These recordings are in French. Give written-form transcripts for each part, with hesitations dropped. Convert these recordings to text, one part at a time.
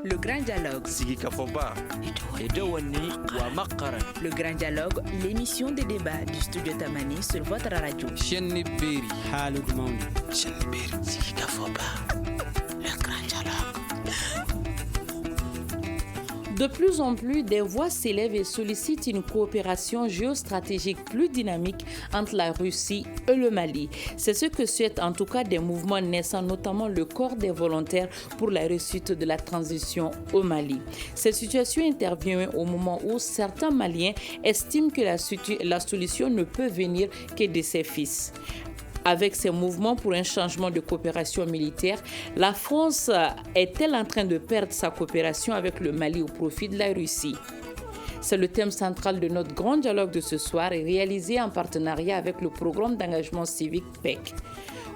Le grand dialogue. Le grand dialogue, l'émission de débat du studio Tamani sur votre radio. Le grand dialogue. De plus en plus, des voix s'élèvent et sollicitent une coopération géostratégique plus dynamique entre la Russie et le Mali. C'est ce que souhaitent en tout cas des mouvements naissants, notamment le Corps des volontaires pour la réussite de la transition au Mali. Cette situation intervient au moment où certains Maliens estiment que la solution ne peut venir que de ses fils. Avec ces mouvements pour un changement de coopération militaire, la France est-elle en train de perdre sa coopération avec le Mali au profit de la Russie ? C'est le thème central de notre grand dialogue de ce soir et réalisé en partenariat avec le programme d'engagement civique PEC.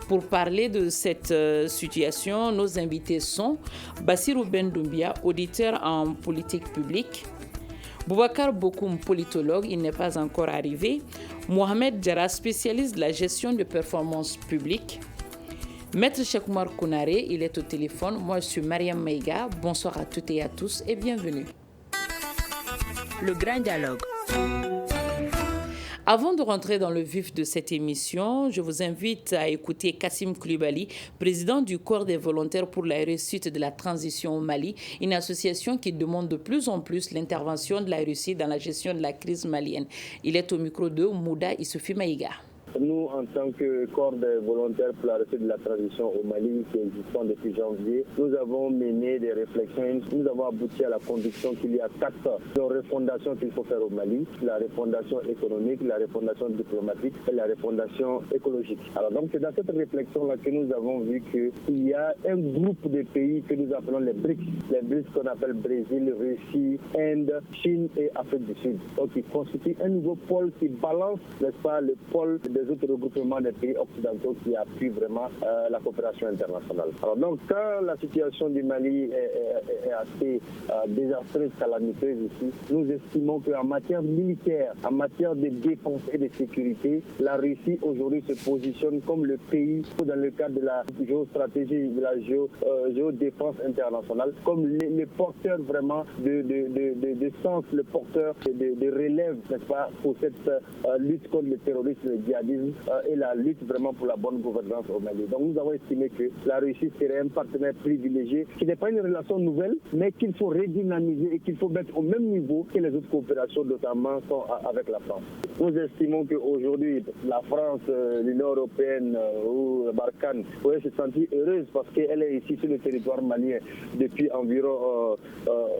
Pour parler de cette situation, nos invités sont Bassirou Ben Doumbia, auditeur en politique publique, Boubacar Bokoum, politologue, il n'est pas encore arrivé, Mohamed Djara, spécialiste de la gestion de performances publiques, Maître Chekoumar Kounaré, il est au téléphone, moi je suis Mariam Maïga, bonsoir à toutes et à tous et bienvenue. Le grand dialogue. Avant de rentrer dans le vif de cette émission, je vous invite à écouter Kassim Koulibaly, président du Corps des volontaires pour la réussite de la transition au Mali, une association qui demande de plus en plus l'intervention de la Russie dans la gestion de la crise malienne. Il est au micro de Mouda Issoufi Maïga. Nous, en tant que corps des volontaires pour la réussite de la transition au Mali, qui existant depuis janvier, nous avons mené des réflexions. Nous avons abouti à la conviction qu'il y a 4 refondations qu'il faut faire au Mali. La refondation économique, la refondation diplomatique et la refondation écologique. Alors donc, c'est dans cette réflexion-là que nous avons vu qu'il y a un groupe de pays que nous appelons les BRICS. Les BRICS qu'on appelle Brésil, Russie, Inde, Chine et Afrique du Sud. Donc, ils constituent un nouveau pôle qui balance, n'est-ce pas, le pôle des autres regroupements des pays occidentaux qui appuient vraiment la coopération internationale. Alors donc, quand la situation du Mali est assez désastreuse, calamiteuse ici, nous estimons qu'en matière militaire, en matière de défense et de sécurité, la Russie aujourd'hui se positionne comme le pays dans le cadre de la géostratégie, de la géodéfense internationale, comme les porteurs vraiment de sens, le porteur de relève, n'est-ce pas, pour cette lutte contre le terrorisme et le djihadisme et la lutte vraiment pour la bonne gouvernance au Mali. Donc nous avons estimé que la Russie serait un partenaire privilégié, qui n'est pas une relation nouvelle, mais qu'il faut redynamiser et qu'il faut mettre au même niveau que les autres coopérations, notamment avec la France. Nous estimons qu'aujourd'hui, la France, l'Union européenne ou Barkhane pourrait se sentir heureuse parce qu'elle est ici sur le territoire malien depuis environ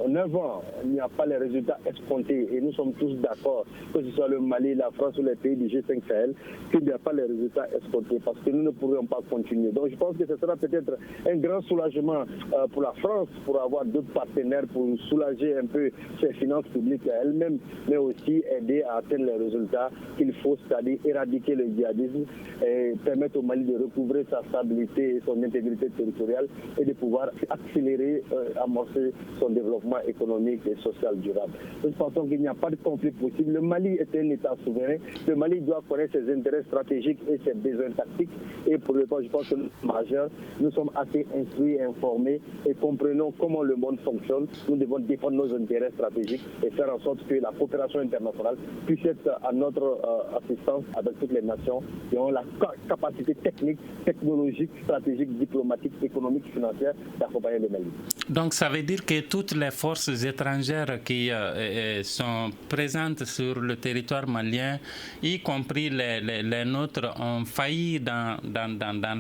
9 ans. Il n'y a pas les résultats escomptés et nous sommes tous d'accord, que ce soit le Mali, la France ou les pays du G5 Sahel, qu'il n'y a pas les résultats escomptés parce que nous ne pourrions pas continuer. Donc je pense que ce sera peut-être un grand soulagement pour la France, pour avoir d'autres partenaires pour soulager un peu ses finances publiques à elle-même, mais aussi aider à atteindre les résultats qu'il faut, c'est-à-dire éradiquer le djihadisme et permettre au Mali de recouvrer sa stabilité et son intégrité territoriale et de pouvoir accélérer, amorcer son développement économique et social durable. Nous pensons qu'il n'y a pas de conflit possible. Le Mali est un État souverain. Le Mali doit connaître ses intérêts stratégiques et ses besoins tactiques. Et pour le temps, je pense que nous sommes assez instruits et informés et comprenons comment le monde fonctionne. Nous devons défendre nos intérêts stratégiques et faire en sorte que la coopération internationale puisse être à notre assistance avec toutes les nations qui ont la capacité technique, technologique, stratégique, diplomatique, économique, financière d'accompagner le Mali. Donc ça veut dire que toutes les forces étrangères qui sont présentes sur le territoire malien, y compris les nôtres, ont failli dans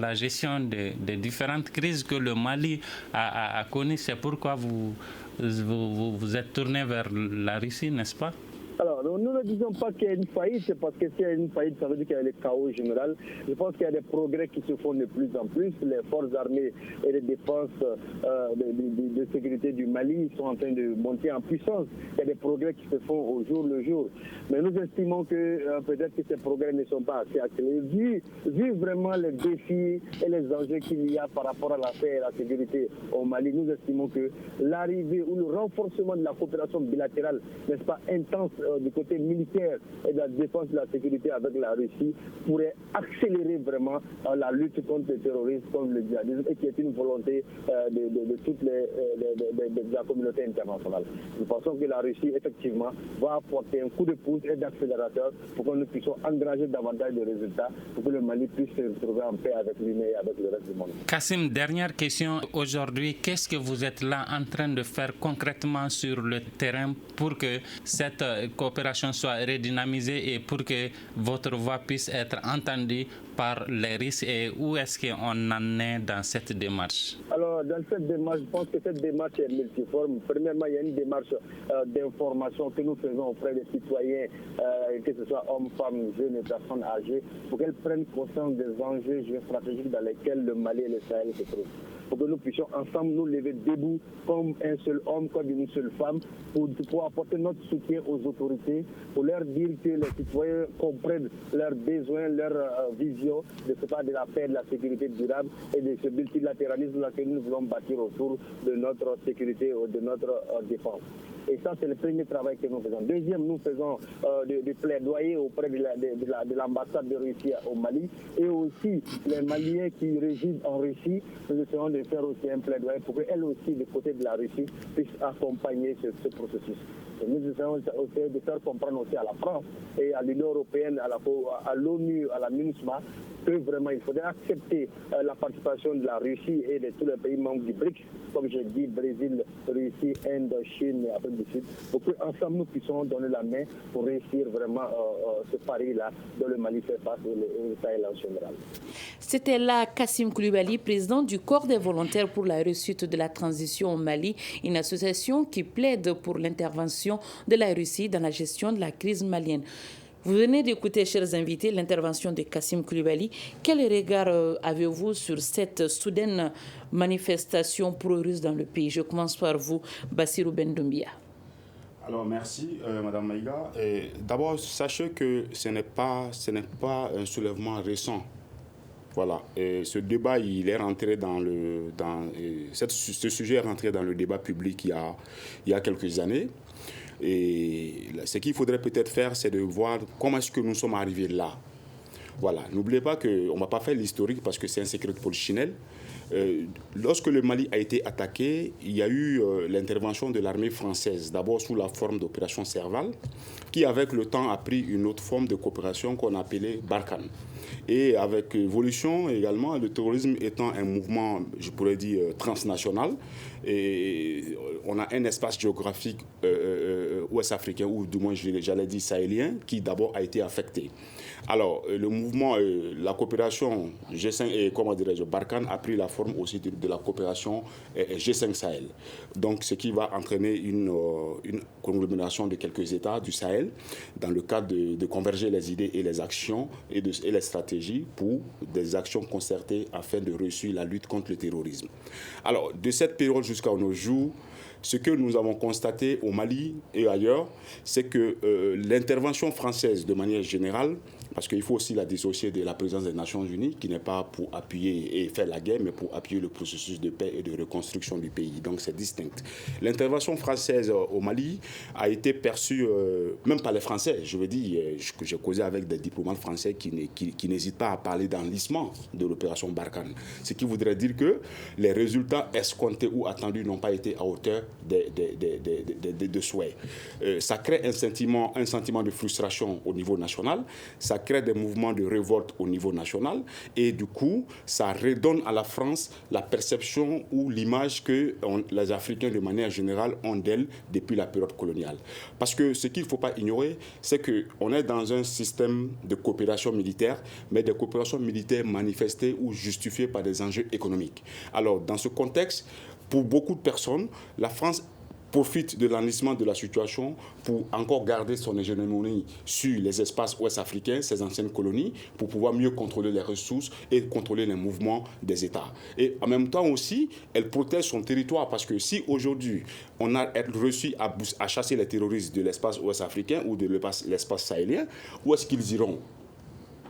la gestion des différentes crises que le Mali a connues. C'est pourquoi vous êtes tourné vers la Russie, n'est-ce pas? Alors, nous ne disons pas qu'il y a une faillite, c'est parce que s'il y a une faillite, ça veut dire qu'il y a le chaos général. Je pense qu'il y a des progrès qui se font de plus en plus. Les forces armées et les défenses de sécurité du Mali sont en train de monter en puissance. Il y a des progrès qui se font au jour le jour. Mais nous estimons que peut-être que ces progrès ne sont pas assez accélérés. Vu vraiment les défis et les enjeux qu'il y a par rapport à la paix et la sécurité au Mali, nous estimons que l'arrivée ou le renforcement de la coopération bilatérale, n'est-ce pas, intense du côté militaire et de la défense de la sécurité avec la Russie pourrait accélérer vraiment la lutte contre le terrorisme, contre le djihadisme, et qui est une volonté de toute la communauté internationale. Nous pensons que la Russie, effectivement, va apporter un coup de pouce et d'accélérateur pour que nous puissions engranger davantage de résultats, pour que le Mali puisse se retrouver en paix avec lui-même et avec le reste du monde. Kassim, dernière question. Aujourd'hui, qu'est-ce que vous êtes là en train de faire concrètement sur le terrain pour que cette coopération soit redynamisée et pour que votre voix puisse être entendue par les risques, et où est-ce qu'on en est dans cette démarche? Alors, dans cette démarche, je pense que cette démarche est multiforme. Premièrement, il y a une démarche d'information que nous faisons auprès des citoyens, que ce soit hommes, femmes, jeunes et personnes âgées, pour qu'elles prennent conscience des enjeux géostratégiques dans lesquels le Mali et le Sahel se trouvent. Pour que nous puissions ensemble nous lever debout comme un seul homme, comme une seule femme, pour apporter notre soutien aux autorités, pour leur dire que les citoyens comprennent leurs besoins, leurs visions de la paix, de la sécurité durable et de ce multilatéralisme que nous voulons bâtir autour de notre sécurité ou de notre défense. Et ça, c'est le premier travail que nous faisons. Deuxième, nous faisons des plaidoyers auprès de l'ambassade de Russie au Mali et aussi les Maliens qui résident en Russie. Nous essayons de faire aussi un plaidoyer pour qu'elles aussi, du côté de la Russie, puissent accompagner ce processus. Et nous essayons aussi de faire comprendre aussi à la France et à l'Union européenne, à l'ONU, à la MINUSMA, que vraiment il faudrait accepter la participation de la Russie et de tous les pays membres du BRICS, comme je dis, Brésil, Russie, Inde, Chine et Afrique du Sud, pour qu'ensemble nous puissions donner la main pour réussir vraiment ce pari-là dont le Mali fait face et le Sahel en général. C'était là Kassim Koulibaly, président du Corps des volontaires pour la réussite de la transition au Mali, une association qui plaide pour l'intervention de la Russie dans la gestion de la crise malienne. Vous venez d'écouter, chers invités, l'intervention de Kassim Koulibaly. Quel regard avez-vous sur cette soudaine manifestation pro-russe dans le pays? Je commence par vous, Bassirou Bendoumbia. Alors merci Madame Maïga. D'abord, sachez que ce n'est pas un soulèvement récent. Voilà. Et ce débat, il est rentré ce sujet est rentré dans le débat public il y a quelques années. Et ce qu'il faudrait peut-être faire, c'est de voir comment est-ce que nous sommes arrivés là. Voilà. N'oubliez pas qu'on ne va pas faire l'historique parce que c'est un secret de polichinelle. Lorsque le Mali a été attaqué, il y a eu l'intervention de l'armée française, d'abord sous la forme d'opération Serval, qui avec le temps a pris une autre forme de coopération qu'on appelait Barkhane. Et avec évolution également, le terrorisme étant un mouvement, je pourrais dire, transnational, et on a un espace géographique ouest-africain, ou du moins j'allais dire sahélien, qui d'abord a été affecté. Alors, le mouvement, la coopération G5 et, comment dirais-je, Barkhane a pris la forme aussi de la coopération G5 Sahel. Donc, ce qui va entraîner une conglomération de quelques États du Sahel dans le cadre de converger les idées et les actions et les stratégies pour des actions concertées afin de réussir la lutte contre le terrorisme. Alors, de cette période jusqu'à nos jours, ce que nous avons constaté au Mali et ailleurs, c'est que l'intervention française, de manière générale, parce qu'il faut aussi la dissocier de la présence des Nations Unies, qui n'est pas pour appuyer et faire la guerre, mais pour appuyer le processus de paix et de reconstruction du pays. Donc c'est distinct. L'intervention française au Mali a été perçue, même par les Français, je veux dire, j'ai causé avec des diplomates français qui n'hésitent pas à parler d'enlisement de l'opération Barkhane. Ce qui voudrait dire que les résultats escomptés ou attendus n'ont pas été à hauteur de souhaits. Ça crée un sentiment de frustration au niveau national, ça crée des mouvements de révolte au niveau national et du coup, ça redonne à la France la perception ou l'image que les Africains de manière générale ont d'elle depuis la période coloniale. Parce que ce qu'il ne faut pas ignorer, c'est qu'on est dans un système de coopération militaire, mais des coopérations militaires manifestées ou justifiées par des enjeux économiques. Alors, dans ce contexte, pour beaucoup de personnes, la France profite de l'enlisement de la situation pour encore garder son hégémonie sur les espaces ouest-africains, ses anciennes colonies, pour pouvoir mieux contrôler les ressources et contrôler les mouvements des États. Et en même temps aussi, elle protège son territoire parce que si aujourd'hui on a réussi à chasser les terroristes de l'espace ouest-africain ou de l'espace sahélien, où est-ce qu'ils iront ?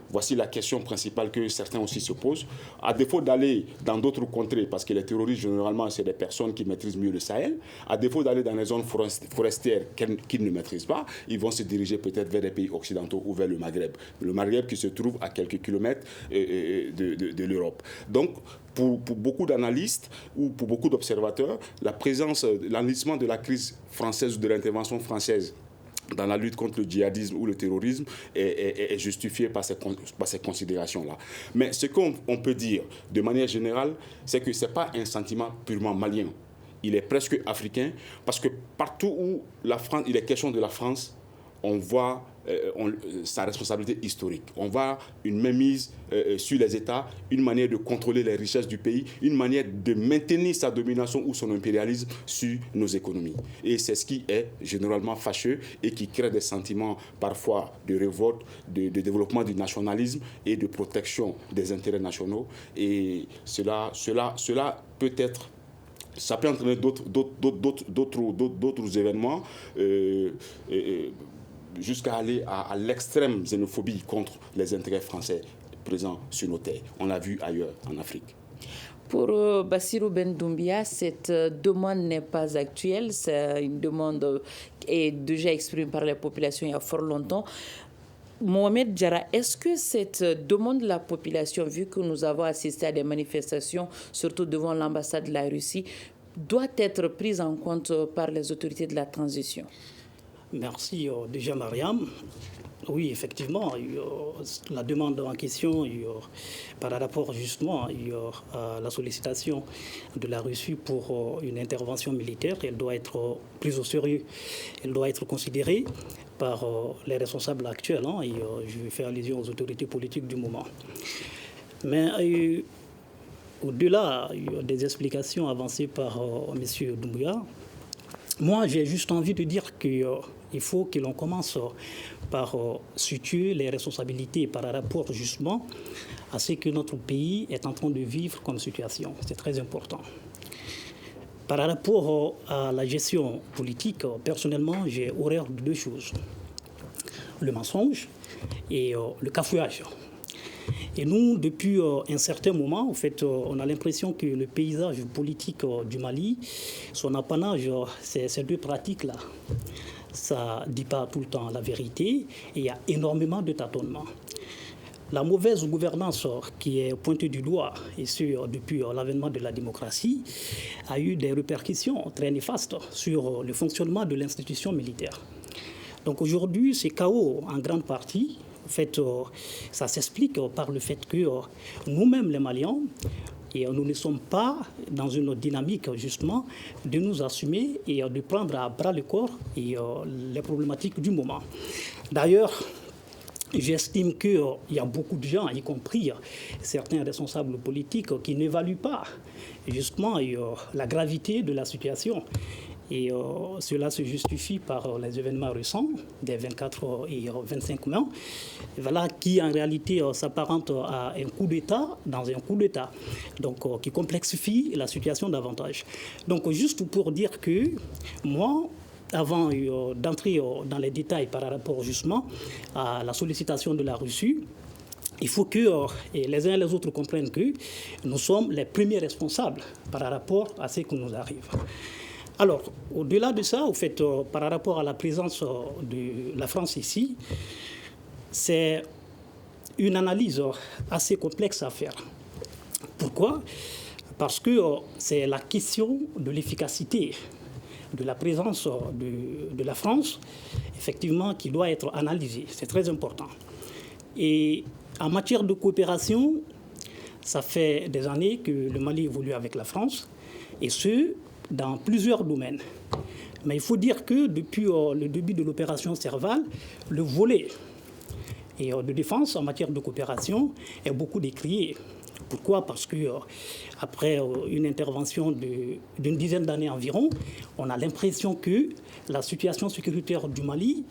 Voici la question principale que certains aussi se posent. À défaut d'aller dans d'autres contrées, parce que les terroristes, généralement, c'est des personnes qui maîtrisent mieux le Sahel, à défaut d'aller dans les zones forestières qu'ils ne maîtrisent pas, ils vont se diriger peut-être vers les pays occidentaux ou vers le Maghreb. Le Maghreb qui se trouve à quelques kilomètres de l'Europe. Donc, pour beaucoup d'analystes ou pour beaucoup d'observateurs, l'enlisement de la crise française ou de l'intervention française dans la lutte contre le djihadisme ou le terrorisme est justifié par ces considérations-là. Mais ce qu'on peut dire de manière générale, c'est que ce n'est pas un sentiment purement malien. Il est presque africain, parce que partout où il est question de la France, on voit sa responsabilité historique. On voit une mainmise sur les États, une manière de contrôler les richesses du pays, une manière de maintenir sa domination ou son impérialisme sur nos économies. Et c'est ce qui est généralement fâcheux et qui crée des sentiments parfois de révolte, de développement du nationalisme et de protection des intérêts nationaux. Et cela peut être... Ça peut entraîner d'autres événements jusqu'à aller à l'extrême xénophobie contre les intérêts français présents sur nos terres. On l'a vu ailleurs en Afrique. Pour Bassirou Ben Doumbia, cette demande n'est pas actuelle. C'est une demande qui est déjà exprimée par la population il y a fort longtemps. Mohamed Diarra, est-ce que cette demande de la population, vu que nous avons assisté à des manifestations, surtout devant l'ambassade de la Russie, doit être prise en compte par les autorités de la transition? Merci déjà Mariam. Oui, effectivement, la demande en question, par rapport justement à la sollicitation de la Russie pour une intervention militaire, elle doit être prise au sérieux. Elle doit être considérée par les responsables actuels, et je vais faire allusion aux autorités politiques du moment. Mais au-delà des explications avancées par M. Doumbouya, moi j'ai juste envie de dire qu'il faut que l'on commence par situer les responsabilités par rapport justement à ce que notre pays est en train de vivre comme situation. C'est très important. Par rapport à la gestion politique, personnellement, j'ai horreur de deux choses. Le mensonge et le cafouillage. Et nous, depuis un certain moment, en fait, on a l'impression que le paysage politique du Mali, son apanage, c'est ces deux pratiques-là. Ça ne dit pas tout le temps la vérité et il y a énormément de tâtonnements. La mauvaise gouvernance qui est pointée du doigt, et ce depuis l'avènement de la démocratie, a eu des répercussions très néfastes sur le fonctionnement de l'institution militaire. Donc aujourd'hui, c'est chaos en grande partie. En fait, ça s'explique par le fait que nous-mêmes, les Maliens, et nous ne sommes pas dans une dynamique, justement, de nous assumer et de prendre à bras le corps les problématiques du moment. D'ailleurs, j'estime qu'il y a beaucoup de gens, y compris certains responsables politiques, qui n'évaluent pas, justement, la gravité de la situation. Et cela se justifie par les événements récents des 24 et 25 mai, voilà, qui en réalité s'apparente à un coup d'État dans un coup d'État, donc qui complexifie la situation davantage. Donc juste pour dire que moi, avant d'entrer dans les détails par rapport justement à la sollicitation de la Russie, il faut que les uns et les autres comprennent que nous sommes les premiers responsables par rapport à ce qui nous arrive. Alors, au-delà de ça, au fait, par rapport à la présence de la France ici, c'est une analyse assez complexe à faire. Pourquoi ? Parce que c'est la question de l'efficacité de la présence de la France, effectivement, qui doit être analysée. C'est très important. Et en matière de coopération, ça fait des années que le Mali évolue avec la France, et ce, dans plusieurs domaines. Mais il faut dire que depuis le début de l'opération Serval, le volet de défense en matière de coopération est beaucoup décrié. Pourquoi ? Parce que après une intervention d'une dizaine d'années environ, on a l'impression que la situation sécuritaire du Mali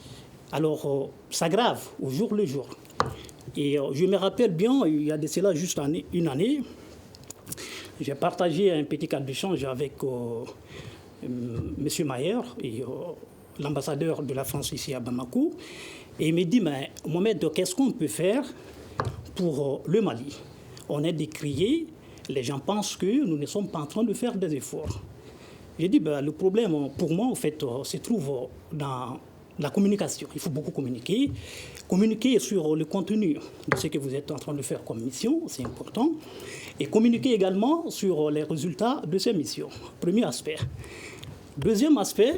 s'aggrave au jour le jour. Et je me rappelle bien, il y a de cela juste une année, j'ai partagé un petit cadre d'échange avec M. Mayer, l'ambassadeur de la France ici à Bamako, et il me dit, mais Mohamed, qu'est-ce qu'on peut faire pour le Mali. On est décrié, les gens pensent que nous ne sommes pas en train de faire des efforts. J'ai dit, le problème, pour moi, en fait, se trouve dans la communication. Il faut beaucoup communiquer. Communiquer sur le contenu de ce que vous êtes en train de faire comme mission, c'est important. Et communiquer également sur les résultats de ces missions. Premier aspect. Deuxième aspect,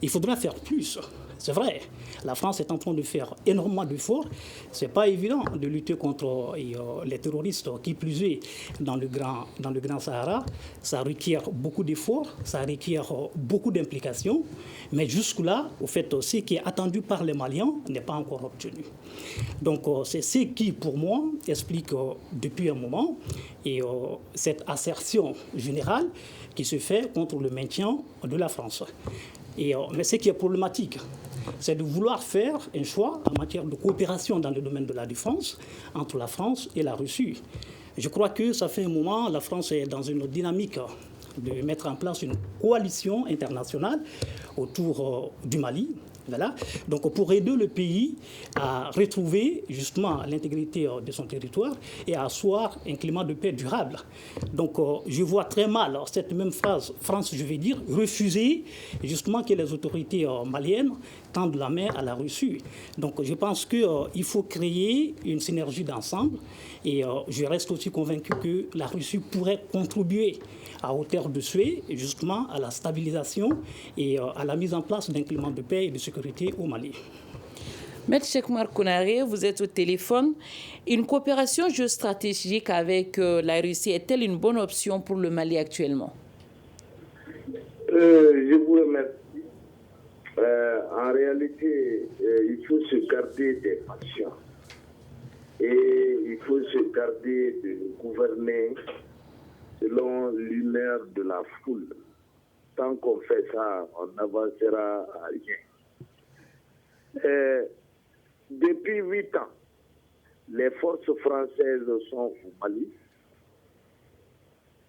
il faudra faire plus. C'est vrai, la France est en train de faire énormément d'efforts. Ce n'est pas évident de lutter contre les terroristes, qui plus est dans le Grand Sahara. Ça requiert beaucoup d'efforts, ça requiert beaucoup d'implications. Mais jusque-là, au fait, ce qui est attendu par les Maliens n'est pas encore obtenu. Donc, c'est ce qui, pour moi, explique depuis un moment cette assertion générale qui se fait contre le maintien de la France. Mais ce qui est problématique, c'est de vouloir faire un choix en matière de coopération dans le domaine de la défense entre la France et la Russie. Je crois que ça fait un moment, la France est dans une dynamique de mettre en place une coalition internationale autour du Mali. Voilà. Donc pour aider le pays à retrouver justement l'intégrité de son territoire et à asseoir un climat de paix durable. Donc je vois très mal cette même phrase, France, je vais dire, refuser justement que les autorités maliennes tendent la main à la Russie. Donc je pense qu'il faut créer une synergie d'ensemble et je reste aussi convaincu que la Russie pourrait contribuer à hauteur de souhait, justement à la stabilisation et à la mise en place d'un climat de paix et de sécurité au Mali. Maître Cheikh Oumar Konaré, vous êtes au téléphone. Une coopération géostratégique avec la Russie est-elle une bonne option pour le Mali actuellement? Je vous remercie. En réalité, il faut se garder des passions. Et il faut se garder de gouverner selon l'humeur de la foule. Tant qu'on fait ça, on n'avancera à rien. Depuis 8 ans, les forces françaises sont au Mali.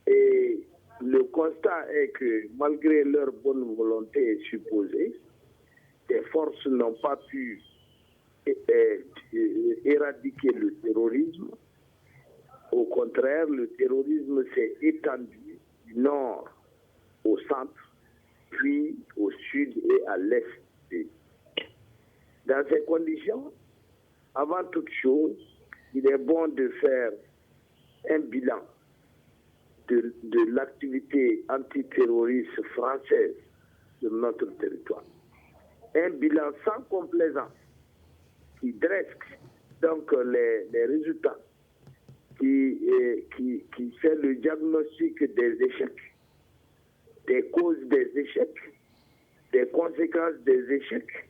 Et le constat est que malgré leur bonne volonté supposée, ces forces n'ont pas pu éradiquer le terrorisme. Au contraire, le terrorisme s'est étendu du nord au centre, puis au sud et à l'est. Dans ces conditions, avant toute chose, il est bon de faire un bilan de l'activité antiterroriste française sur notre territoire. Un bilan sans complaisance qui dresse donc les résultats, qui fait le diagnostic des échecs, des causes des échecs, des conséquences des échecs,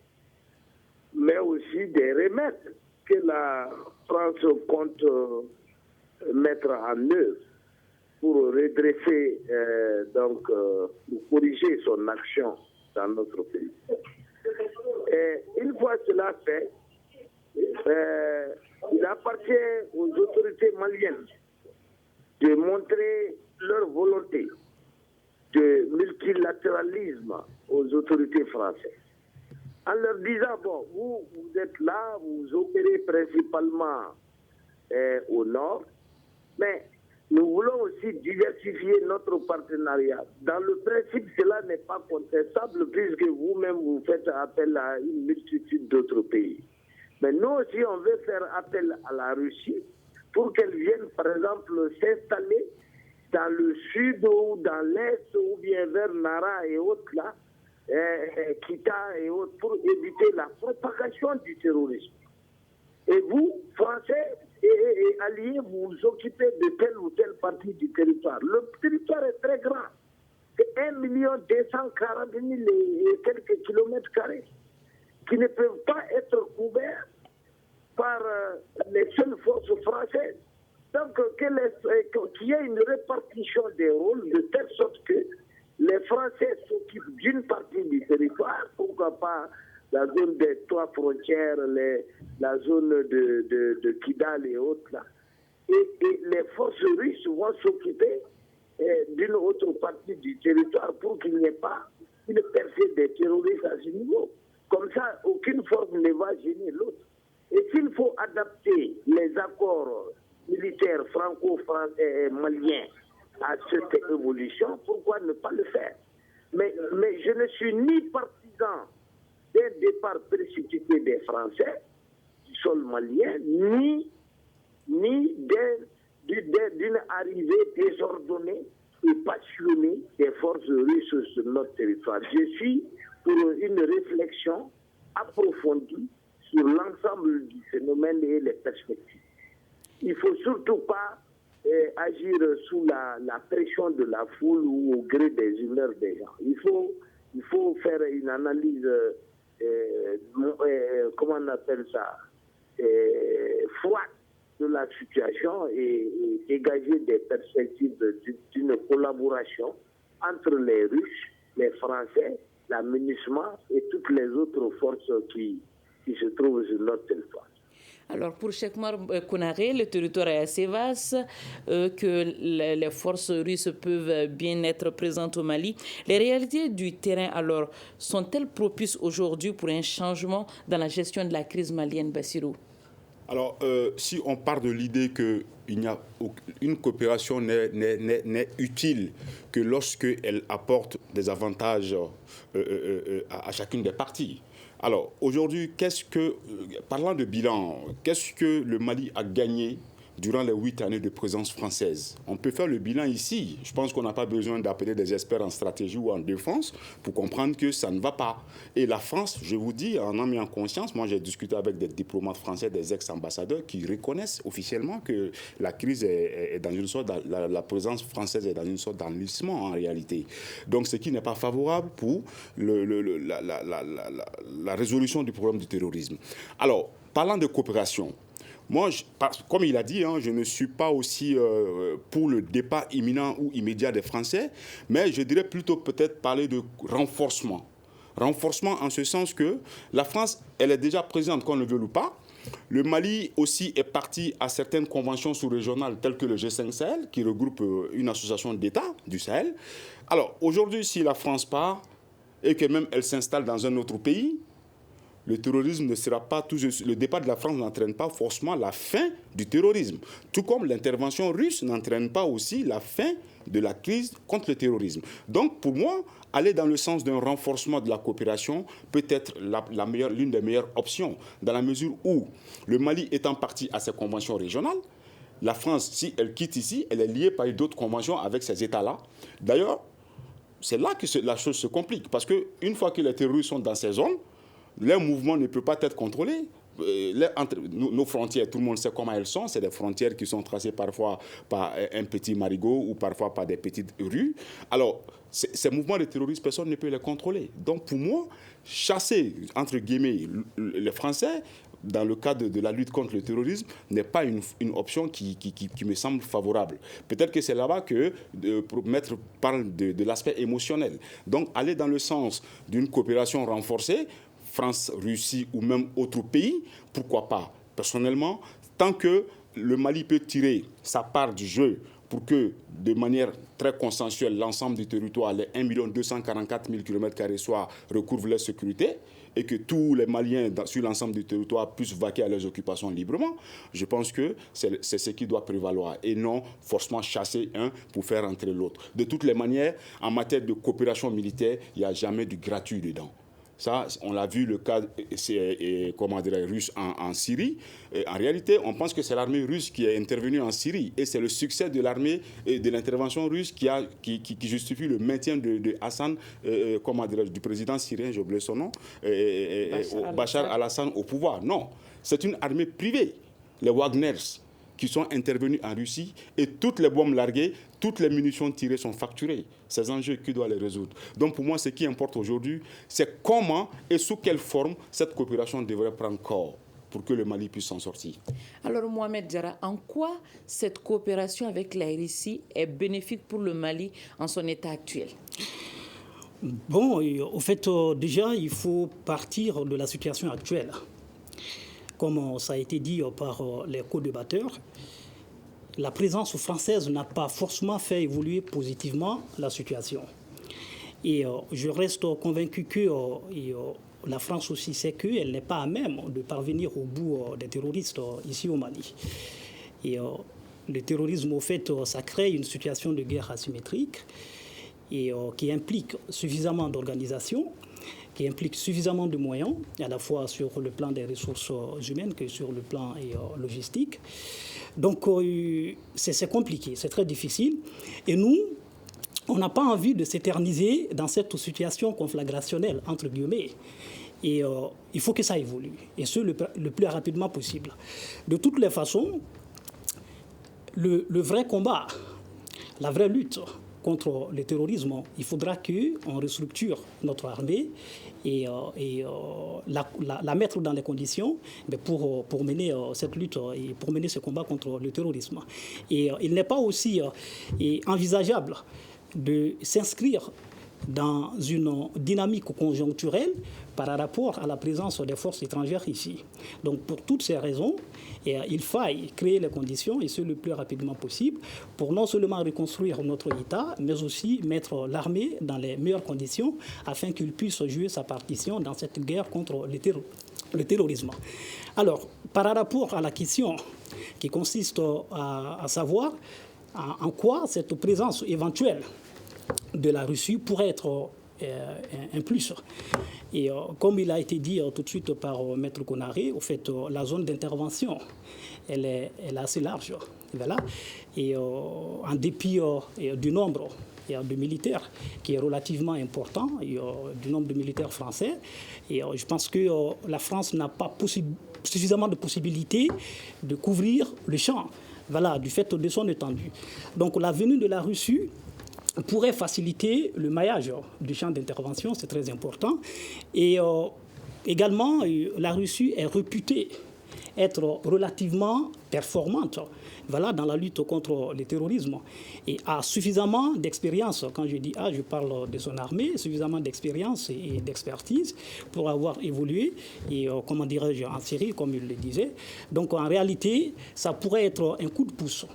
mais aussi des remèdes que la France compte mettre en œuvre pour redresser, pour corriger son action dans notre pays. Et une fois cela fait, il appartient aux autorités maliennes de montrer leur volonté de multilatéralisme aux autorités françaises. En leur disant, bon, vous êtes là, vous opérez principalement au nord, mais nous voulons aussi diversifier notre partenariat. Dans le principe, cela n'est pas contestable puisque vous-même vous faites appel à une multitude d'autres pays. Mais nous aussi, on veut faire appel à la Russie pour qu'elle vienne, par exemple, s'installer dans le sud ou dans l'est ou bien vers Nara et autres là, Kita et autres, pour éviter la propagation du terrorisme. Et vous, Français et alliés, vous vous occupez de telle ou telle partie du territoire. Le territoire est très grand. C'est 1 240 000 et quelques kilomètres carrés qui ne peuvent pas être couverts par les seules forces françaises. Donc, qu'il y ait une répartition des rôles de telle sorte que les Français s'occupent d'une partie du territoire, pourquoi pas la zone des 3 frontières, la zone de Kidal et autres là. Et les forces russes vont s'occuper d'une autre partie du territoire pour qu'il n'y ait pas une percée des terroristes à ce niveau. Comme ça, aucune force ne va gêner l'autre. Et s'il faut adapter les accords militaires franco-français et maliens à cette évolution, pourquoi ne pas le faire? Mais je ne suis ni partisan d'un départ précipité des Français du sol malien, ni d'une arrivée désordonnée et passionnée des forces russes sur notre territoire. Je suis pour une réflexion approfondie sur l'ensemble du phénomène et les perspectives. Il ne faut surtout pas agir sous la pression de la foule ou au gré des humeurs des gens. Il faut faire une analyse, comment on appelle ça, froide de la situation et dégager des perspectives d'une collaboration entre les Russes, les Français, la MINUSMA et toutes les autres forces qui se trouvent sur notre territoire. Alors, pour Cheikhmar Konaré, le territoire est assez vaste, que les forces russes peuvent bien être présentes au Mali. Les réalités du terrain, alors, sont-elles propices aujourd'hui pour un changement dans la gestion de la crise malienne, Bassirou? Alors, si on part de l'idée qu'une coopération n'est utile que lorsqu'elle apporte des avantages à chacune des parties. Alors, aujourd'hui, parlant de bilan, qu'est-ce que le Mali a gagné durant les 8 années de présence française? On peut faire le bilan ici. Je pense qu'on n'a pas besoin d'appeler des experts en stratégie ou en défense pour comprendre que ça ne va pas. Et la France, je vous dis, en âme et en conscience, moi j'ai discuté avec des diplomates français, des ex-ambassadeurs qui reconnaissent officiellement que la crise est dans une sorte, la présence française est dans une sorte d'enlissement en réalité. Donc ce qui n'est pas favorable pour la résolution du problème du terrorisme. Alors, parlant de coopération, moi, comme il a dit, je ne suis pas aussi pour le départ imminent ou immédiat des Français, mais je dirais plutôt peut-être parler de renforcement. Renforcement en ce sens que la France, elle est déjà présente, qu'on le veuille ou pas. Le Mali aussi est parti à certaines conventions sous-régionales telles que le G5 Sahel, qui regroupe une association d'États du Sahel. Alors, aujourd'hui, si la France part et que même elle s'installe dans un autre pays, le terrorisme ne sera pas tout. Le départ de la France n'entraîne pas forcément la fin du terrorisme. Tout comme l'intervention russe n'entraîne pas aussi la fin de la crise contre le terrorisme. Donc, pour moi, aller dans le sens d'un renforcement de la coopération peut être l'une des meilleures options, dans la mesure où le Mali étant parti à ses conventions régionales, la France, si elle quitte ici, elle est liée par d'autres conventions avec ces États-là. D'ailleurs, c'est là que la chose se complique, parce qu'une fois que les terroristes sont dans ces zones, leur mouvement ne peut pas être contrôlé. Nos frontières, tout le monde sait comment elles sont. C'est des frontières qui sont tracées parfois par un petit marigot ou parfois par des petites rues. Alors, ces mouvements de terroristes, personne ne peut les contrôler. Donc, pour moi, chasser, entre guillemets, les Français, dans le cadre de la lutte contre le terrorisme, n'est pas une option qui me semble favorable. Peut-être que c'est là-bas que Maître parle de l'aspect émotionnel. Donc, aller dans le sens d'une coopération renforcée, France, Russie ou même autre pays, pourquoi pas? Personnellement, tant que le Mali peut tirer sa part du jeu pour que, de manière très consensuelle, l'ensemble du territoire, les 1 244 000 km² soient recouvrent leur sécurité et que tous les Maliens sur l'ensemble du territoire puissent vaquer à leurs occupations librement, je pense que c'est ce qui doit prévaloir et non forcément chasser un pour faire entrer l'autre. De toutes les manières, en matière de coopération militaire, il n'y a jamais du gratuit dedans. Ça, on l'a vu, le cas russe en Syrie. Et en réalité, on pense que c'est l'armée russe qui est intervenue en Syrie. Et c'est le succès de l'armée et de l'intervention russe qui justifie le maintien de Hassan, du président syrien, j'ai oublié son nom, Bachar al-Assad au pouvoir. Non, c'est une armée privée, les Wagners, qui sont intervenus en Russie et toutes les bombes larguées, toutes les munitions tirées sont facturées. Ces enjeux, qui doit les résoudre? Donc pour moi, ce qui importe aujourd'hui, c'est comment et sous quelle forme cette coopération devrait prendre corps pour que le Mali puisse s'en sortir. Alors Mohamed Diarra, en quoi cette coopération avec la Russie est bénéfique pour le Mali en son état actuel? Bon, au fait, déjà, il faut partir de la situation actuelle. Comme ça a été dit par les co-débatteurs, la présence française n'a pas forcément fait évoluer positivement la situation. Et je reste convaincu que la France aussi sait qu'elle n'est pas à même de parvenir au bout des terroristes ici au Mali. Et le terrorisme, au fait, ça crée une situation de guerre asymétrique et qui implique suffisamment d'organisation, qui implique suffisamment de moyens, à la fois sur le plan des ressources humaines que sur le plan logistique. Donc, c'est compliqué, c'est très difficile. Et nous, on n'a pas envie de s'éterniser dans cette situation conflagrationnelle, entre guillemets. Et il faut que ça évolue, et ce, le plus rapidement possible. De toutes les façons, le vrai combat, la vraie lutte contre le terrorisme, il faudra qu'on restructure notre armée et la mettre dans les conditions pour mener cette lutte et pour mener ce combat contre le terrorisme. Et il n'est pas aussi envisageable de s'inscrire dans une dynamique conjoncturelle par rapport à la présence des forces étrangères ici. Donc pour toutes ces raisons, il faille créer les conditions, et ce le plus rapidement possible, pour non seulement reconstruire notre État, mais aussi mettre l'armée dans les meilleures conditions afin qu'il puisse jouer sa partition dans cette guerre contre le terrorisme. Alors, par rapport à la question qui consiste à savoir en quoi cette présence éventuelle de la Russie pourrait être un plus. Et comme il a été dit tout de suite par Maître Konaré, au fait, la zone d'intervention, elle est assez large. Voilà. Et en dépit du nombre de militaires qui est relativement important, du nombre de militaires français, et je pense que la France n'a pas suffisamment de possibilités de couvrir le champ, voilà, du fait de son étendue. Donc la venue de la Russie pourrait faciliter le maillage du champ d'intervention, c'est très important. Et également, la Russie est réputée être relativement performante, voilà, dans la lutte contre le terrorisme, et a suffisamment d'expérience. Quand je dis je parle de son armée, suffisamment d'expérience et d'expertise pour avoir évolué, et comment dirais-je, en Syrie, comme il le disait. Donc en réalité, ça pourrait être un coup de pouce,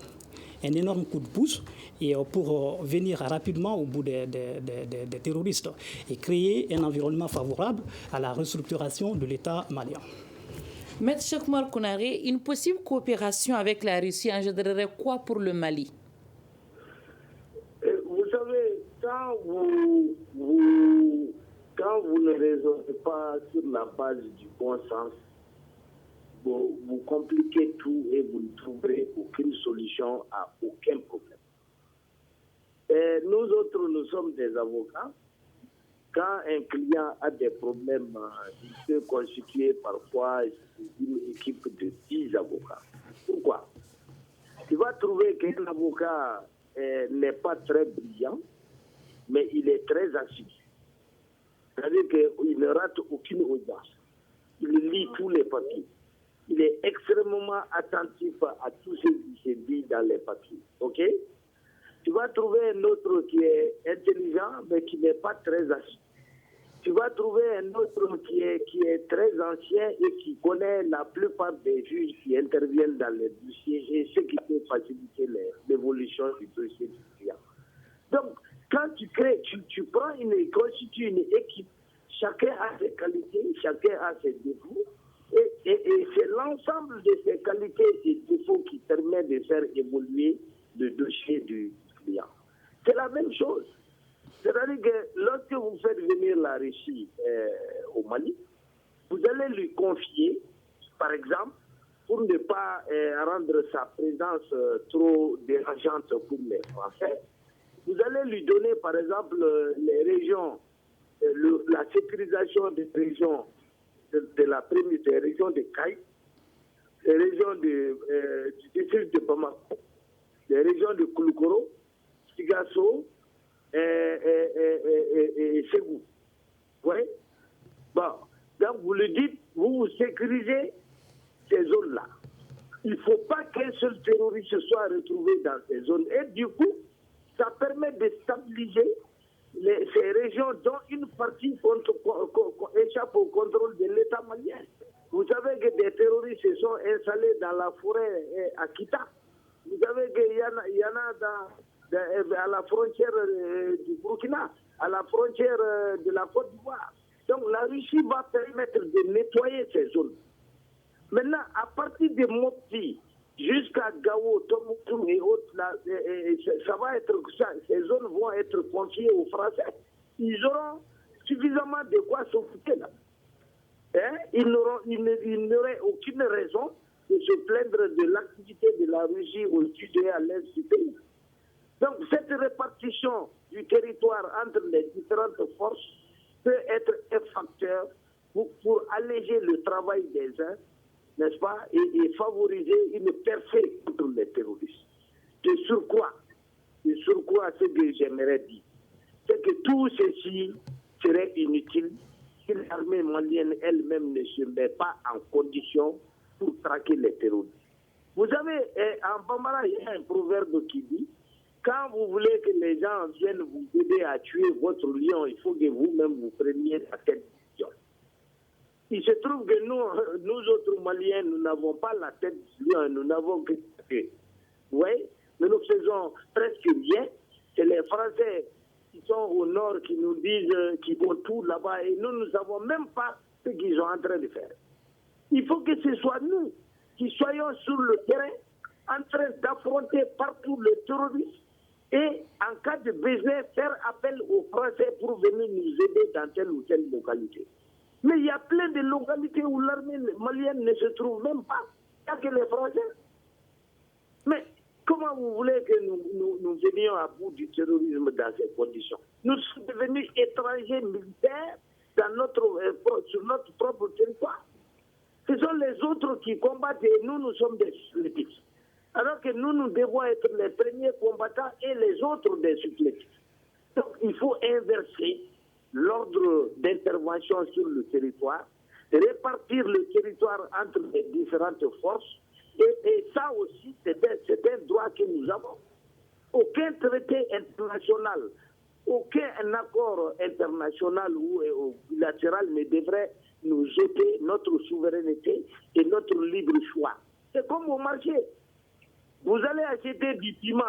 un énorme coup de pouce, et pour venir rapidement au bout des terroristes et créer un environnement favorable à la restructuration de l'État malien. Maître Cheikh Oumar Konaré, une possible coopération avec la Russie engendrerait quoi pour le Mali? Vous savez, quand vous ne raisonnez pas sur la base du bon sens, vous compliquez tout et vous ne trouverez aucune solution à aucun problème. Et nous autres, nous sommes des avocats. Quand un client a des problèmes, il peut constituer parfois une équipe de 10 avocats. Pourquoi? Tu vas trouver qu'un avocat n'est pas très brillant, mais il est très assidu. C'est-à-dire qu'il ne rate aucune audience. Il lit tous les papiers. Il est extrêmement attentif à tout ce qui se dit dans les papiers. OK? Tu vas trouver un autre qui est intelligent, mais qui n'est pas très assidu. Tu vas trouver un autre qui est très ancien et qui connaît la plupart des juges qui interviennent dans les dossiers et ce qui peut faciliter l'évolution du dossier du client. Donc, quand tu crées, tu constitues une équipe, chacun a ses qualités, chacun a ses défauts, et c'est l'ensemble de ces qualités et défauts qui permet de faire évoluer le dossier du client. C'est la même chose. C'est-à-dire que lorsque vous faites venir la Russie au Mali, vous allez lui confier, par exemple, pour ne pas rendre sa présence trop dérangeante pour les Français, vous allez lui donner, par exemple, les régions, la sécurisation des régions de la première, des régions de Caille, les régions du district de Bamako, les régions de Kouloukoro, Sigasso et Ségou. Oui. Bon. Donc vous le dites, vous sécurisez ces zones-là. Il ne faut pas qu'un seul terroriste soit retrouvé dans ces zones. Et du coup, ça permet de stabiliser ces régions dont une partie échappe au contrôle de l'État malien. Vous savez que des terroristes se sont installés dans la forêt à Kita. Vous savez qu'il y en a à la frontière du Burkina, à la frontière de la Côte d'Ivoire. Donc la Russie va permettre de nettoyer ces zones. Maintenant, à partir de Mopti jusqu'à Gao, Tombouctou et autres, là, ça va être ça. Ces zones vont être confiées aux Français. Ils auront suffisamment de quoi s'occuper là. Ils n'auraient aucune raison de se plaindre de l'activité de la Russie au sud et à l'est du pays. Donc cette répartition du territoire entre les différentes forces peut être un facteur pour alléger le travail des uns, n'est-ce pas, et favoriser une percée contre les terroristes. De surcroît, ce que j'aimerais dire, c'est que tout ceci serait inutile si l'armée malienne elle-même ne se met pas en condition pour traquer les terroristes. Vous savez, en Bambara, il y a un proverbe qui dit, quand vous voulez que les gens viennent vous aider à tuer votre lion, il faut que vous-même vous preniez la tête du lion. Il se trouve que nous autres Maliens, nous n'avons pas la tête du lion, nous n'avons que... Vous voyez, mais nous faisons presque rien. C'est les Français qui sont au nord qui nous disent qu'ils font tout là-bas et nous ne savons même pas ce qu'ils sont en train de faire. Il faut que ce soit nous qui soyons sur le terrain en train d'affronter partout le terrorisme et en cas de besoin faire appel aux Français pour venir nous aider dans telle ou telle localité. Mais il y a plein de localités où l'armée malienne ne se trouve même pas. Il n'y a que les Français. Mais comment vous voulez que nous venions à bout du terrorisme dans ces conditions? Nous sommes devenus étrangers militaires sur notre propre territoire. Ce sont les autres qui combattent et nous sommes des supplétifs. Alors que nous devons être les premiers combattants et les autres des supplétifs. Donc il faut inverser l'ordre d'intervention sur le territoire, répartir le territoire entre les différentes forces. Et ça aussi, c'est un droit que nous avons. Aucun traité international, aucun accord international ou bilatéral ne devrait nous ôter notre souveraineté et notre libre choix. C'est comme au marché. Vous allez acheter du piment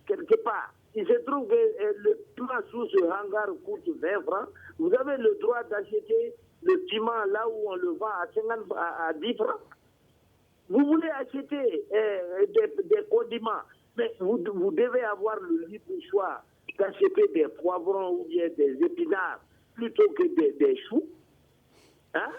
quelque part. Il se trouve que le piment sous ce hangar coûte 20 francs. Vous avez le droit d'acheter le piment là où on le vend à 10 francs. Vous voulez acheter des condiments, mais vous devez avoir le libre choix d'acheter des poivrons ou bien des épinards plutôt que des choux. Hein?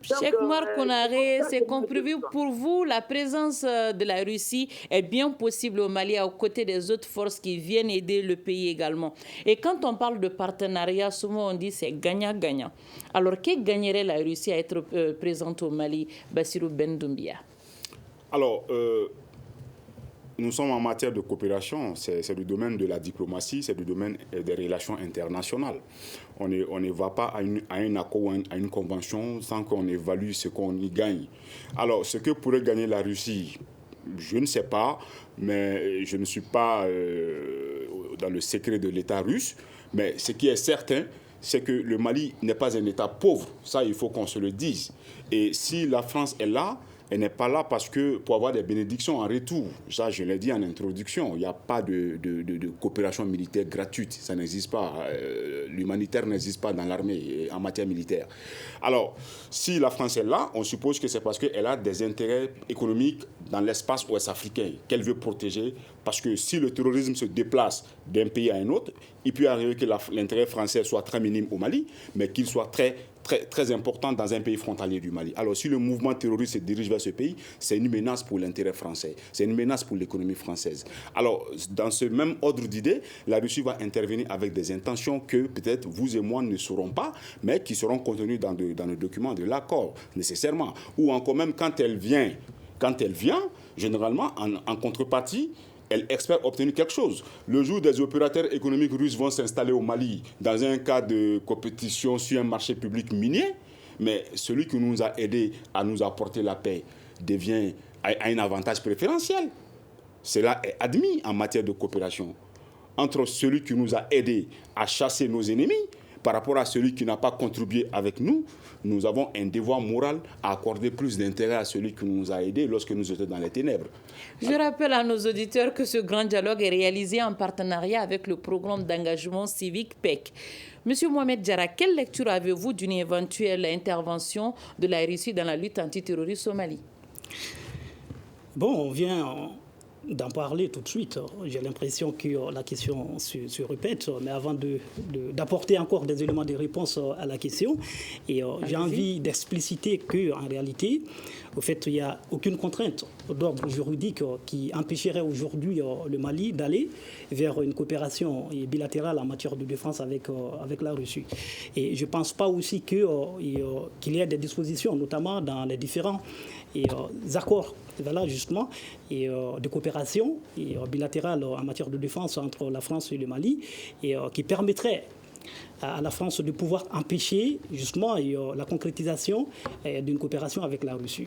Cheikh Oumar Konaré, c'est compris pour vous, la présence de la Russie est bien possible au Mali aux côtés des autres forces qui viennent aider le pays également. Et quand on parle de partenariat, souvent on dit c'est gagnant-gagnant. Alors, qui gagnerait la Russie à être présente au Mali, Bassirou Ben Doumbia? Alors, nous sommes en matière de coopération, c'est le domaine de la diplomatie, c'est le domaine des relations internationales. On ne va pas à un accord ou à une convention sans qu'on évalue ce qu'on y gagne. Alors, ce que pourrait gagner la Russie, je ne sais pas, mais je ne suis pas dans le secret de l'État russe. Mais ce qui est certain, c'est que le Mali n'est pas un État pauvre. Ça, il faut qu'on se le dise. Et si la France est là, elle n'est pas là parce que pour avoir des bénédictions en retour. Ça, je l'ai dit en introduction, il n'y a pas de coopération militaire gratuite. Ça n'existe pas. L'humanitaire n'existe pas dans l'armée en matière militaire. Alors, si la France est là, on suppose que c'est parce qu'elle a des intérêts économiques dans l'espace ouest africain qu'elle veut protéger. Parce que si le terrorisme se déplace d'un pays à un autre, il peut arriver que l'intérêt français soit très minime au Mali, mais qu'il soit très important dans un pays frontalier du Mali. Alors, si le mouvement terroriste se dirige vers ce pays, c'est une menace pour l'intérêt français. C'est une menace pour l'économie française. Alors, dans ce même ordre d'idée, la Russie va intervenir avec des intentions que peut-être vous et moi ne saurons pas, mais qui seront contenues dans le document de l'accord, nécessairement. Ou encore même quand elle vient, généralement, en contrepartie, elle espère obtenir quelque chose. Le jour où des opérateurs économiques russes vont s'installer au Mali dans un cas de compétition sur un marché public minier, mais celui qui nous a aidés à nous apporter la paix a un avantage préférentiel. Cela est admis en matière de coopération. Entre celui qui nous a aidés à chasser nos ennemis, par rapport à celui qui n'a pas contribué avec nous, nous avons un devoir moral à accorder plus d'intérêt à celui qui nous a aidés lorsque nous étions dans les ténèbres. Je rappelle à nos auditeurs que ce grand dialogue est réalisé en partenariat avec le programme d'engagement civique PEC. Monsieur Mohamed Diarra, quelle lecture avez-vous d'une éventuelle intervention de la Russie dans la lutte antiterroriste au Mali? Bon, on vient d'en parler tout de suite. J'ai l'impression que la question se répète, mais avant d'apporter encore des éléments de réponse à la question, j'ai envie d'expliciter qu'en réalité, au fait, il n'y a aucune contrainte d'ordre juridique qui empêcherait aujourd'hui le Mali d'aller vers une coopération bilatérale en matière de défense avec la Russie. Et je ne pense pas aussi qu'il y ait des dispositions, notamment dans les différents accords justement, de coopération bilatérale en matière de défense entre la France et le Mali, qui permettrait à la France de pouvoir empêcher justement la concrétisation d'une coopération avec la Russie.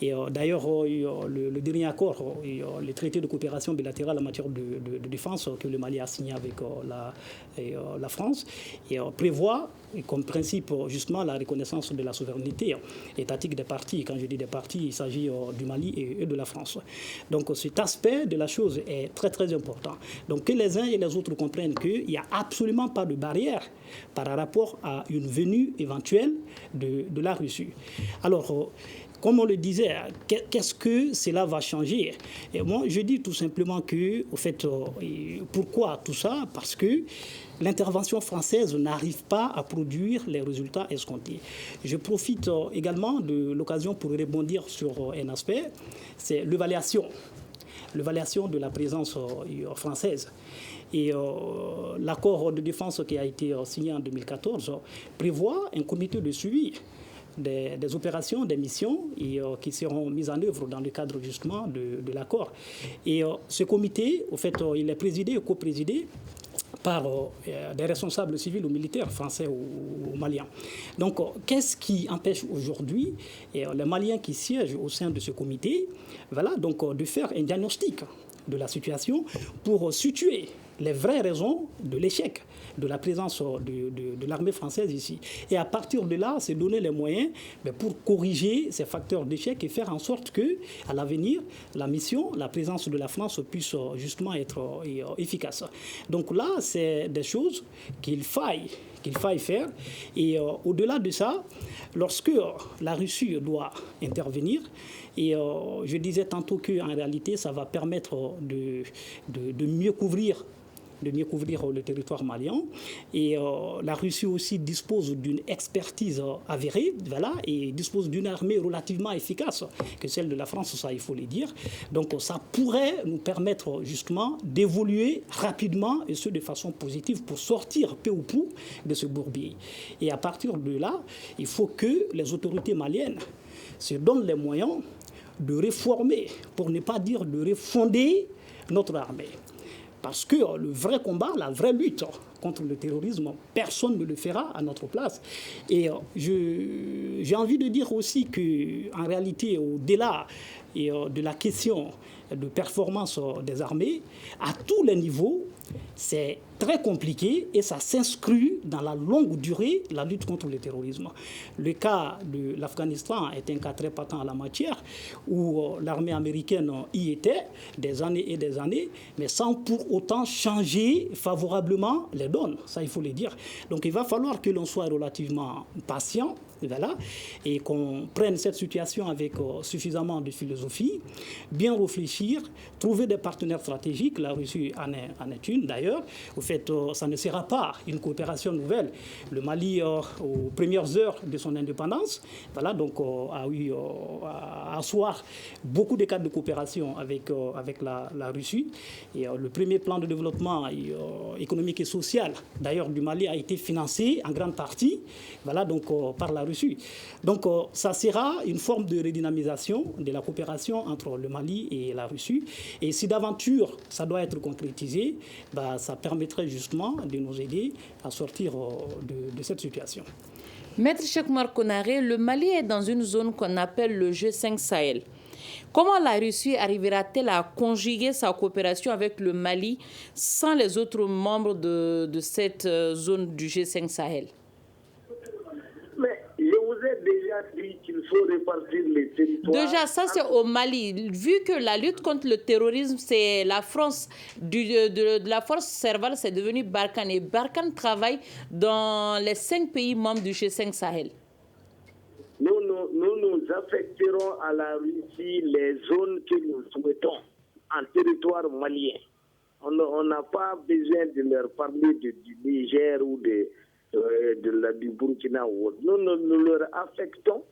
Et d'ailleurs, le dernier accord, le traité de coopération bilatérale en matière de défense que le Mali a signé avec la France, prévoit comme principe justement la reconnaissance de la souveraineté étatique des parties. Quand je dis des parties, il s'agit du Mali et de la France. Donc cet aspect de la chose est très très important. Donc que les uns et les autres comprennent qu'il n'y a absolument pas de barrière par rapport à une venue éventuelle de la Russie. Alors, comme on le disait, qu'est-ce que cela va changer? Et moi, je dis tout simplement que, au fait, pourquoi tout ça? Parce que l'intervention française n'arrive pas à produire les résultats escomptés. Je profite également de l'occasion pour rebondir sur un aspect, c'est l'évaluation de la présence française. Et l'accord de défense qui a été signé en 2014 prévoit un comité de suivi des opérations, des missions qui seront mises en œuvre dans le cadre justement de l'accord. Et ce comité, au fait, il est présidé et coprésidé par des responsables civils ou militaires français ou maliens. Donc, qu'est-ce qui empêche aujourd'hui les Maliens qui siègent au sein de ce comité, de faire un diagnostic de la situation pour situer les vraies raisons de l'échec de la présence de l'armée française ici. Et à partir de là, c'est donner les moyens pour corriger ces facteurs d'échec et faire en sorte que, à l'avenir, la mission, la présence de la France puisse justement être efficace. Donc là, c'est des choses qu'il faille faire. Et au-delà de ça, lorsque la Russie doit intervenir, et je disais tantôt qu'en réalité, ça va permettre de mieux couvrir le territoire malien. Et la Russie aussi dispose d'une expertise avérée, et dispose d'une armée relativement efficace que celle de la France, ça il faut le dire. Donc ça pourrait nous permettre justement d'évoluer rapidement et ce de façon positive pour sortir peu ou prou de ce bourbier. Et à partir de là, il faut que les autorités maliennes se donnent les moyens de réformer, pour ne pas dire de refonder notre armée. Parce que le vrai combat, la vraie lutte contre le terrorisme, personne ne le fera à notre place. Et j'ai envie de dire aussi qu'en réalité, au-delà de la question de performance des armées, à tous les niveaux, c'est très compliqué et ça s'inscrit dans la longue durée la lutte contre le terrorisme. Le cas de l'Afghanistan est un cas très patent en la matière où l'armée américaine y était des années et des années, mais sans pour autant changer favorablement les donnes, ça il faut le dire. Donc il va falloir que l'on soit relativement patient, et qu'on prenne cette situation avec suffisamment de philosophie, bien réfléchir, trouver des partenaires stratégiques. La Russie en est une d'ailleurs. Au fait, ça ne sera pas une coopération nouvelle. Le Mali, aux premières heures de son indépendance, a eu à asseoir beaucoup de cadres de coopération avec la Russie. Et le premier plan de développement économique et social, d'ailleurs, du Mali a été financé en grande partie, par la Russie. Donc, ça sera une forme de redynamisation de la coopération entre le Mali et la Russie. Et si d'aventure ça doit être concrétisé, ça permettrait justement de nous aider à sortir de cette situation. Maître Cheikh Oumar Konaré, le Mali est dans une zone qu'on appelle le G5 Sahel. Comment la Russie arrivera-t-elle à conjuguer sa coopération avec le Mali sans les autres membres de cette zone du G5 Sahel? Mais je vous ai déjà dit qu'il faut répartir les territoires. Déjà, ça c'est au Mali. Vu que la lutte contre le terrorisme, c'est la France de la force Serval, c'est devenu Barkhane. Et Barkhane travaille dans les 5 pays membres du G5 Sahel. Nous affecterons à la Russie les zones que nous souhaitons en territoire malien. On n'a pas besoin de leur parler du Niger ou du Burkina ou autre. Nous leur affectons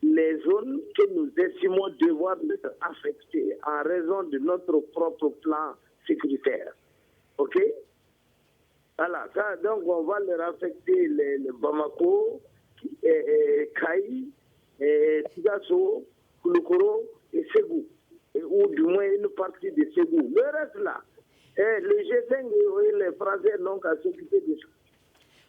les zones que nous estimons devoir être affectées en raison de notre propre plan sécuritaire. OK? Voilà, ça, donc on va leur affecter les Bamako, Kaï, Tigasso, Kouloukoro et Ségou, ou du moins une partie de Ségou. Le reste là, les G5 et les Français n'ont qu'à s'occuper de ça.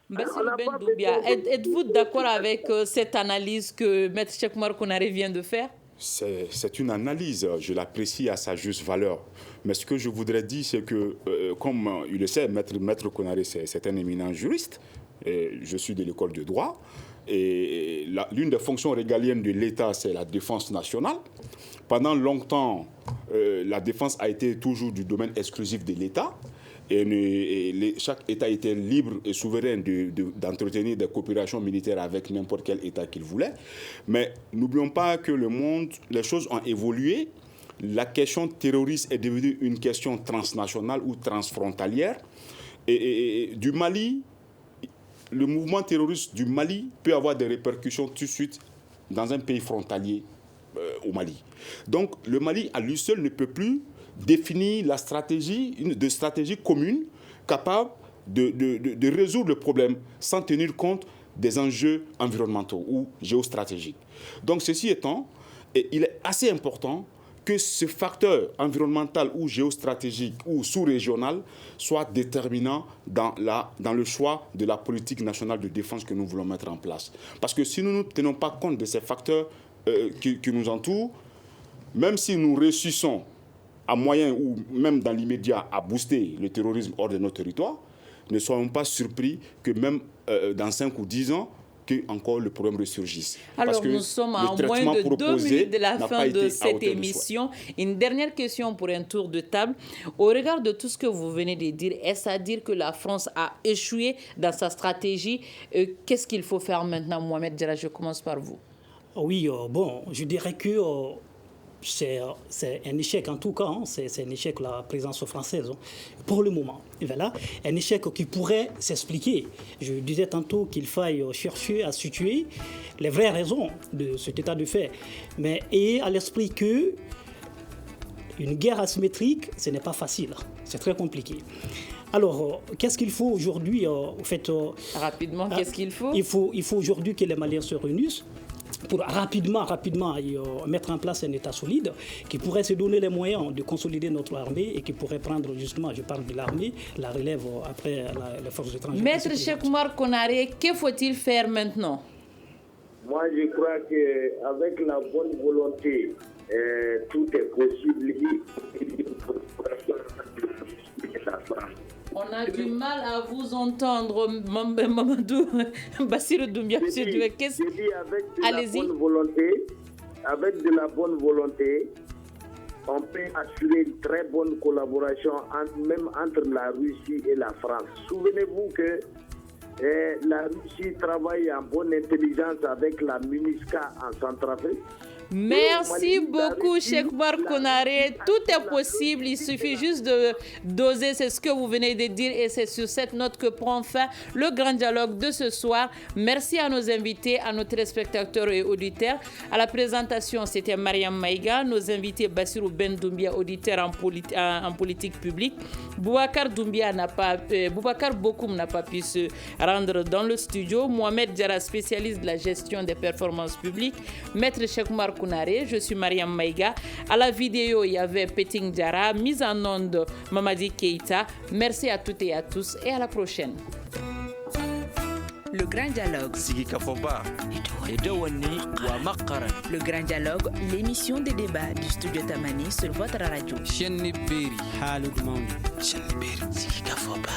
Bassirou Ben Doumbia, êtes-vous d'accord avec cette analyse que Maître Cheikh Oumar Konaré vient de faire? C'est une analyse, je l'apprécie à sa juste valeur. Mais ce que je voudrais dire, c'est que, comme il le sait, Maître Konaré, c'est un éminent juriste. Et je suis de l'école de droit. Et l'une des fonctions régaliennes de l'État, c'est la défense nationale. Pendant longtemps, la défense a été toujours du domaine exclusif de l'État. Et chaque État était libre et souverain d'entretenir des coopérations militaires avec n'importe quel État qu'il voulait. Mais n'oublions pas que le monde, les choses ont évolué. La question terroriste est devenue une question transnationale ou transfrontalière. Et du Mali, le mouvement terroriste du Mali peut avoir des répercussions tout de suite dans un pays frontalier au Mali. Donc le Mali, à lui seul, ne peut plus définir la stratégie, une stratégie commune capable de résoudre le problème sans tenir compte des enjeux environnementaux ou géostratégiques. Donc ceci étant, il est assez important que ce facteur environnemental ou géostratégique ou sous-régional soit déterminant dans le choix de la politique nationale de défense que nous voulons mettre en place. Parce que si nous ne tenons pas compte de ces facteurs qui nous entourent, même si nous réussissons à moyen ou même dans l'immédiat à booster le terrorisme hors de nos territoires, ne soyons pas surpris que même dans 5 ou 10 ans, encore le problème ressurgisse. Alors nous sommes à moins de 2 minutes de la fin de cette émission. Une dernière question pour un tour de table. Au regard de tout ce que vous venez de dire, est-ce à dire que la France a échoué dans sa stratégie? Qu'est-ce qu'il faut faire maintenant, Mohamed Diarra? Je commence par vous. Oui, bon, je dirais que c'est un échec en tout cas, hein, c'est un échec la présence française pour le moment. Et voilà, un échec qui pourrait s'expliquer. Je disais tantôt qu'il faille chercher à situer les vraies raisons de cet état de fait, mais ayez à l'esprit que une guerre asymétrique, ce n'est pas facile, c'est très compliqué. Alors, qu'est-ce qu'il faut aujourd'hui en fait, rapidement, qu'est-ce qu'il faut? Il faut aujourd'hui que les Maliens se réunissent pour rapidement mettre en place un État solide qui pourrait se donner les moyens de consolider notre armée et qui pourrait prendre justement, je parle de l'armée, la relève après les forces étrangères. Maître Cheikh Oumar Konaré, que faut-il faire maintenant? Moi, je crois qu'avec la bonne volonté, tout est possible. On a du mal à vous entendre, Mamadou Bassirou Doumbia. Allez-y. Avec de la bonne volonté, on peut assurer une très bonne collaboration même entre la Russie et la France. Souvenez-vous que la Russie travaille en bonne intelligence avec la MINUSCA en Centrafrique. Merci beaucoup, Cheikh Oumar Konaré. Tout est possible, il suffit juste de doser, c'est ce que vous venez de dire, et c'est sur cette note que prend fin le grand dialogue de ce soir. Merci à nos invités, à nos téléspectateurs et auditeurs. À la présentation, c'était Mariam Maïga, nos invités Bassirou Ben Doumbia, auditeur en politique publique. Boubacar Bokoum n'a pas pu se rendre dans le studio. Mohamed Diarra, spécialiste de la gestion des performances publiques. Maître Cheikh Oumar Konaré, je suis Mariam Maïga. À la vidéo, il y avait Peting Diarra, mise en onde Mamadi Keïta. Merci à toutes et à tous et à la prochaine. Le Grand Dialogue. Sigi Kafoba. Edouani wa Makaran. Le Grand Dialogue, l'émission de débat du studio Tamani sur votre radio. Chenni Beri. Halud Mauni. Chenni Beri. Sigi Kafoba.